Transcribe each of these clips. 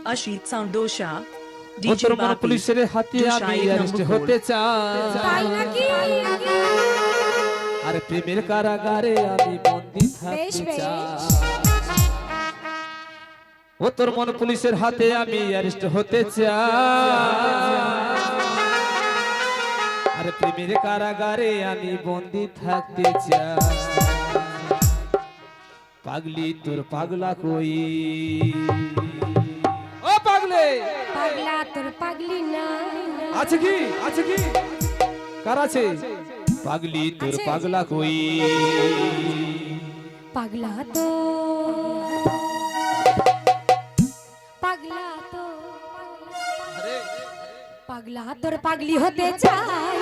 Ashit Soundosha, উত্তর DJ Bapi, পুলিশের হাতে আমি Jushai অ্যারেস্ট number হতে 4. চাই আরে প্রেমের কারাগারে আমি বন্দী থাকতে চাই উত্তর পুলিশের হাতে আমি অ্যারেস্ট হতে চাই আরে প্রেমের কারাগারে আমি বন্দী থাকতে চাই পাগলি তোর পাগলা কই ও পাগলে পাগলা তোর পাগলি না আছে কি কার আছে পাগলি তোর আছে। পাগলা কই পাগলা তো পাগলা তো পাগলা তোর পাগলি হতে চাই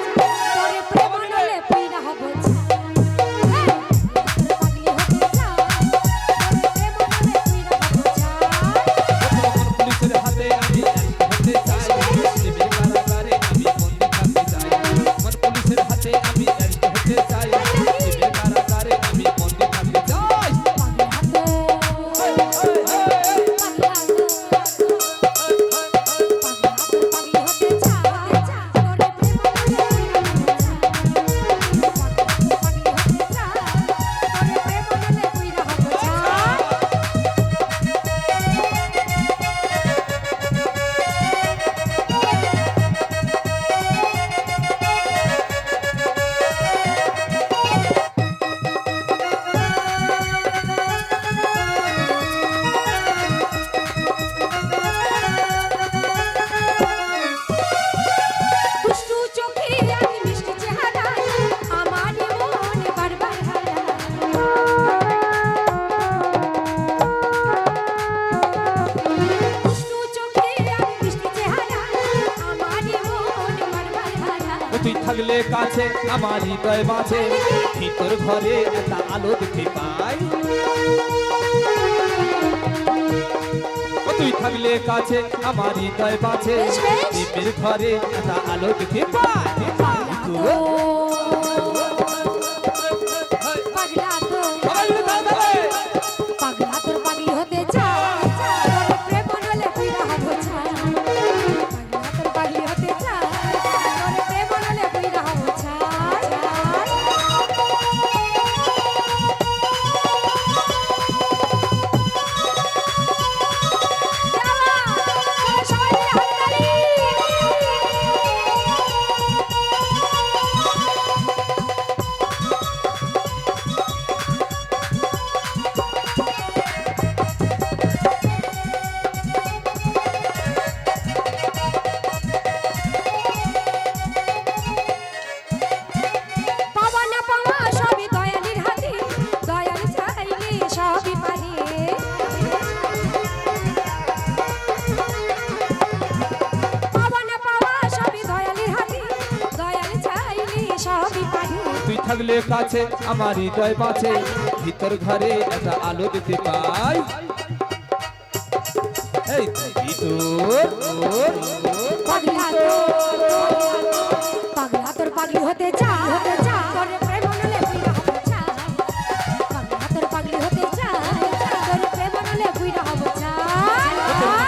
তোরে প্রেম নলে পীড়া হব পুলিশের হাতে আমি হতে চাই প্রেমের কারাগারে আমি বন্দী থাকতে চাই মন পুলিশের হাতে আমি হতে চাই প্রেমের কারাগারে আমি বন্দী থাকতে চাই তুই থাকলে কাছে আমার হৃদয় বাঁচে ভিতর ঘরে একটা আলো দেখতে পাই তুই থাকলে কাছে আমার হৃদয় বাঁচে প্রেমের ঘরে একটা আলো দেখতে পাই পাগলা তোর পাগলি হতে চাই প্রেম নলে পীড়া হব ছাই পাগলা তোর পাগলি হতে চাই প্রেম নলে পীড়া হব ছাই তুই থাকলে কাছে আমার হৃদয় বাঁচে ভিতর ঘরে একটা আলো দেখতে পাই এই পাগলা তোর পাগলি হতে চাই তোর প্রেম নলে পীড়া হব ছাই পাগলা তোর পাগলি হতে চাই তোর প্রেম নলে পীড়া হব ছাই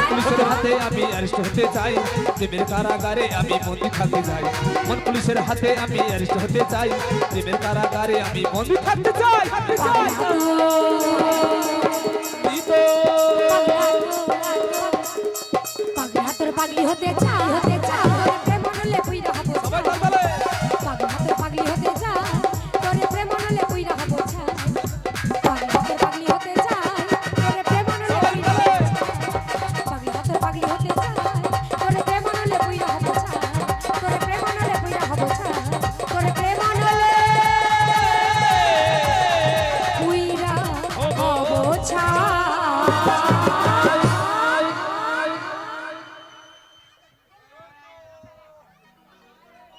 পুলিশের হাতে আমি অ্যারেস্ট হতে চাই প্রেমের কারাগারে আমি বন্দী থাকতে চাই মন পুলিশের হাতে আমি অ্যারেস্ট হতে চাই প্রেমের কারাগারে আমি বন্দী থাকতে চাই পাগলা তোর পাগলি হতে চাই তোর প্রেম নলে পীড়া হব ছাই পাগলা তোর পাগলি হতে চাই তোর প্রেম নলে পীড়া হব ছাই পাগলা তোর পাগলি হতে চাই তোর প্রেম নলে পীড়া হব ছাই পাগলা তোর পাগলি হতে চাই তোর প্রেম নলে পীড়া হব ছাই তোর প্রেম নলে পীড়া হব ছাই তোর প্রেম নলে পীড়া হব ছাই